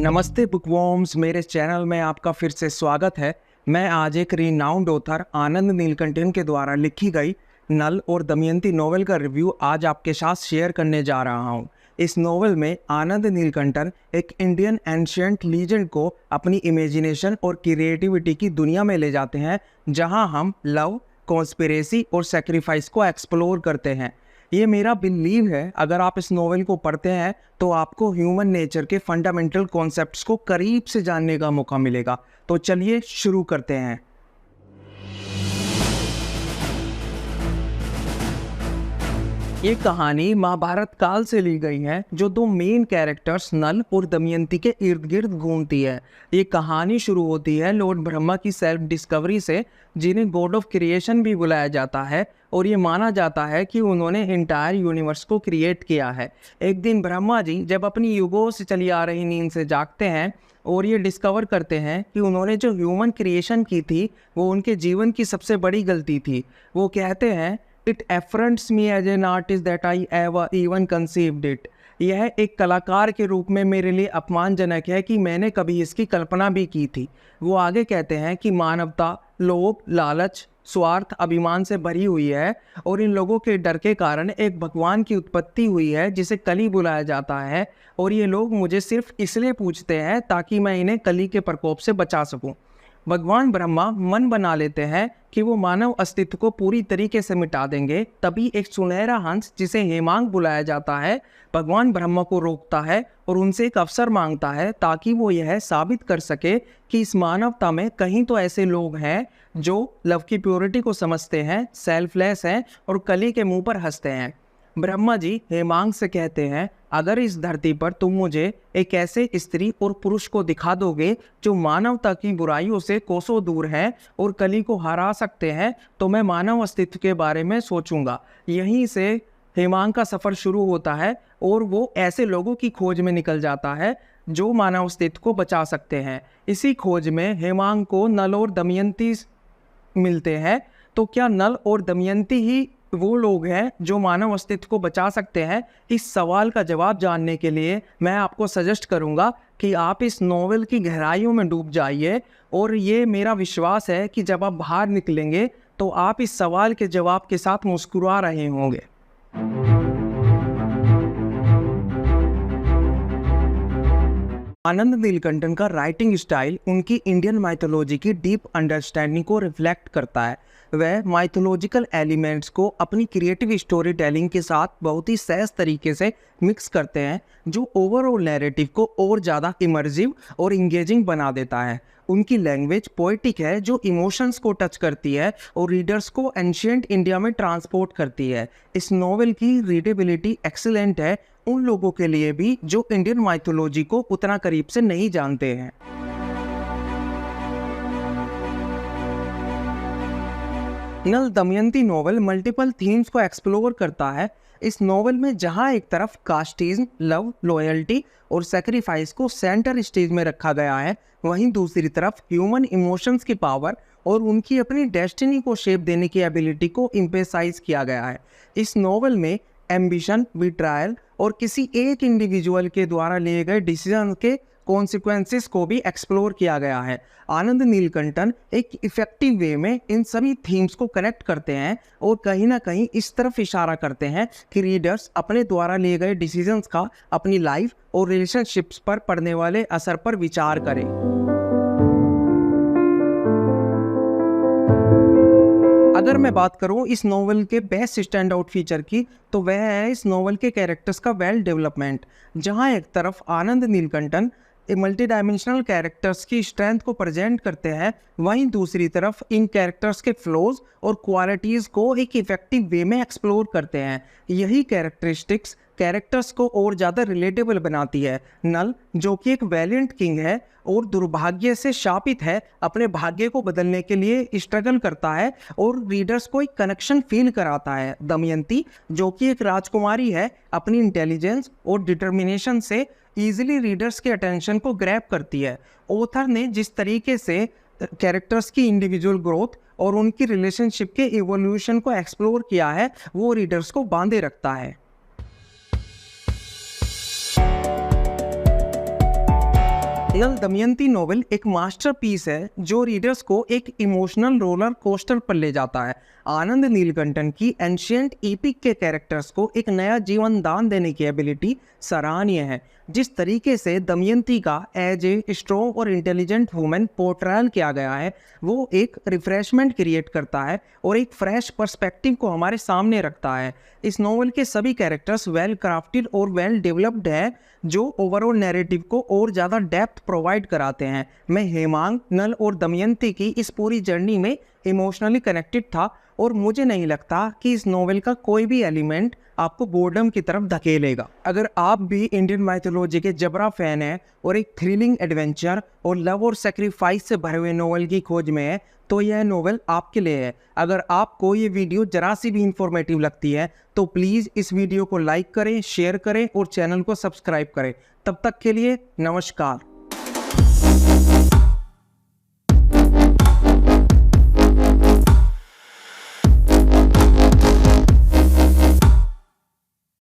नमस्ते बुकवॉर्म्स, मेरे चैनल में आपका फिर से स्वागत है। मैं आज एक रिनाउंड ऑथर आनंद नीलकंठन के द्वारा लिखी गई नल और दमयंती नोवेल का रिव्यू आज आपके साथ शेयर करने जा रहा हूं। इस नोवेल में आनंद नीलकंठन एक इंडियन एंशिएंट लीजेंड को अपनी इमेजिनेशन और क्रिएटिविटी की दुनिया में ले जाते हैं, जहां हम लव, कॉन्स्पिरेसी और सेक्रीफाइस को एक्सप्लोर करते हैं। ये मेरा बिलीव है, अगर आप इस नोवेल को पढ़ते हैं तो आपको ह्यूमन नेचर के फंडामेंटल कॉन्सेप्ट्स को करीब से जानने का मौका मिलेगा। तो चलिए शुरू करते हैं। ये कहानी महाभारत काल से ली गई है, जो दो मेन कैरेक्टर्स नल और दमयंती के इर्द गिर्द घूमती है। ये कहानी शुरू होती है लॉर्ड ब्रह्मा की सेल्फ डिस्कवरी से, जिन्हें गॉड ऑफ क्रिएशन भी बुलाया जाता है, और ये माना जाता है कि उन्होंने एंटायर यूनिवर्स को क्रिएट किया है। एक दिन ब्रह्मा जी जब अपनी युगों से चली आ रही नींद से जागते हैं और ये डिस्कवर करते हैं कि उन्होंने जो ह्यूमन क्रिएशन की थी वो उनके जीवन की सबसे बड़ी गलती थी। वो कहते हैं, it affronts me as an artist that I ever even conceived it. यह एक कलाकार के रूप में मेरे लिए अपमानजनक है कि मैंने कभी इसकी कल्पना भी की थी। वो आगे कहते हैं कि मानवता लोभ, लालच, स्वार्थ, अभिमान से भरी हुई है, और इन लोगों के डर के कारण एक भगवान की उत्पत्ति हुई है जिसे कली बुलाया जाता है, और ये लोग मुझे सिर्फ इसलिए पूछते हैं ताकि मैं इन्हें कली के प्रकोप से बचा सकूं। भगवान ब्रह्मा मन बना लेते हैं कि वो मानव अस्तित्व को पूरी तरीके से मिटा देंगे। तभी एक सुनहरा हंस, जिसे हेमांग बुलाया जाता है, भगवान ब्रह्मा को रोकता है और उनसे एक अवसर मांगता है ताकि वो यह साबित कर सके कि इस मानवता में कहीं तो ऐसे लोग हैं जो लव की प्योरिटी को समझते हैं, सेल्फलेस हैं और कली के मुंह पर हंसते हैं। ब्रह्मा जी हेमांग से कहते हैं, अगर इस धरती पर तुम मुझे एक ऐसे स्त्री और पुरुष को दिखा दोगे जो मानवता की बुराइयों से कोसों दूर हैं और कली को हरा सकते हैं, तो मैं मानव अस्तित्व के बारे में सोचूंगा। यहीं से हेमांग का सफ़र शुरू होता है और वो ऐसे लोगों की खोज में निकल जाता है जो मानव अस्तित्व को बचा सकते हैं। इसी खोज में हेमांग को नल और दमयंती मिलते हैं। तो क्या नल और दमयंती ही वो लोग हैं जो मानव अस्तित्व को बचा सकते हैं? इस सवाल का जवाब जानने के लिए मैं आपको सजेस्ट करूंगा कि आप इस नोवेल की गहराइयों में डूब जाइए, और ये मेरा विश्वास है कि जब आप बाहर निकलेंगे तो आप इस सवाल के जवाब के साथ मुस्कुरा रहे होंगे। आनंद नीलकंठन का राइटिंग स्टाइल उनकी इंडियन माइथोलॉजी की डीप अंडरस्टैंडिंग को रिफ्लेक्ट करता है। वह माइथोलॉजिकल एलिमेंट्स को अपनी क्रिएटिव स्टोरी टेलिंग के साथ बहुत ही सहज तरीके से मिक्स करते हैं, जो ओवरऑल नैरेटिव को और ज़्यादा इमर्सिव और इंगेजिंग बना देता है। उनकी लैंग्वेज पोएटिक है, जो इमोशंस को टच करती है और रीडर्स को एंशिएंट इंडिया में ट्रांसपोर्ट करती है। इस नॉवेल की रीडेबिलिटी एक्सीलेंट है उन लोगों के लिए भी जो इंडियन माइथोलॉजी को उतना करीब से नहीं जानते हैं। नल दमयंती नोवेल मल्टीपल थीम्स को एक्सप्लोर करता है। इस नोवेल में जहां एक तरफ कास्टिज्म, लव, लॉयल्टी और सेक्रीफाइस को सेंटर स्टेज में रखा गया है, वहीं दूसरी तरफ ह्यूमन इमोशंस की पावर और उनकी अपनी डेस्टिनी को शेप देने की एबिलिटी को एम्फेसाइज किया गया है। इस नोवेल में एम्बिशन, बिट्रायल और किसी एक इंडिविजुअल के द्वारा लिए गए डिसीजन के कॉन्सिक्वेंसेस को भी एक्सप्लोर किया गया है। आनंद नीलकंठन एक इफेक्टिव वे में इन सभी थीम्स को कनेक्ट करते हैं और कहीं ना कहीं इस तरफ इशारा करते हैं कि रीडर्स अपने द्वारा लिए गए डिसीजंस का अपनी लाइफ और रिलेशनशिप्स पर पड़ने वाले असर पर विचार करें। अगर मैं बात करूं इस नोवेल के बेस्ट स्टैंड आउट फीचर की, तो वह है इस नोवेल के कैरेक्टर्स का वेल डेवलपमेंट। जहां एक तरफ आनंद नीलकंठन मल्टी डायमेंशनल कैरेक्टर्स की स्ट्रेंथ को प्रेजेंट करते हैं, वहीं दूसरी तरफ इन कैरेक्टर्स के फ्लॉज और क्वालिटीज़ को एक इफेक्टिव वे में एक्सप्लोर करते हैं। यही कैरेक्टरिस्टिक्स कैरेक्टर्स को और ज़्यादा रिलेटेबल बनाती है। नल, जो कि एक वैलिएंट किंग है और दुर्भाग्य से शापित है, अपने भाग्य को बदलने के लिए स्ट्रगल करता है और रीडर्स को एक कनेक्शन फील कराता है। दमयंती, जो कि एक राजकुमारी है, अपनी इंटेलिजेंस और डिटर्मिनेशन से ईजिली रीडर्स के अटेंशन को ग्रैब करती है। ऑथर ने जिस तरीके से कैरेक्टर्स की इंडिविजुअल ग्रोथ और उनकी रिलेशनशिप के इवोल्यूशन को एक्सप्लोर किया है, वो रीडर्स को बांधे रखता है। नल दमयंती नोवेल एक मास्टरपीस है जो रीडर्स को एक इमोशनल रोलर कोस्टर पर ले जाता है। आनंद नीलकंठन की एंशिएंट एपिक के कैरेक्टर्स को एक नया जीवन दान देने की एबिलिटी सराहनीय है। जिस तरीके से दमयंती का एज ए स्ट्रॉन्ग और इंटेलिजेंट वुमेन पोर्ट्रायल किया गया है वो एक रिफ्रेशमेंट क्रिएट करता है और एक फ्रेश पर्सपेक्टिव को हमारे सामने रखता है। इस नॉवल के सभी कैरेक्टर्स वेल क्राफ्टेड और वेल डेवलप्ड है जो ओवरऑल नैरेटिव को और ज़्यादा डेप्थ प्रोवाइड कराते हैं। मैं हेमांग, नल और दमयंती की इस पूरी जर्नी में इमोशनली कनेक्टेड था और मुझे नहीं लगता कि इस नॉवेल का कोई भी एलिमेंट आपको बोर्डम की तरफ धकेलेगा। अगर आप भी इंडियन माइथोलॉजी के जबरा फैन हैं और एक थ्रिलिंग एडवेंचर और लव और सेक्रीफाइस से भरे हुए नॉवल की खोज में है तो यह नॉवेल आपके लिए है। अगर आपको ये वीडियो जरा सी भी इंफॉर्मेटिव लगती है तो प्लीज़ इस वीडियो को लाइक करें, शेयर करें और चैनल को सब्सक्राइब करें। तब तक के लिए नमस्कार।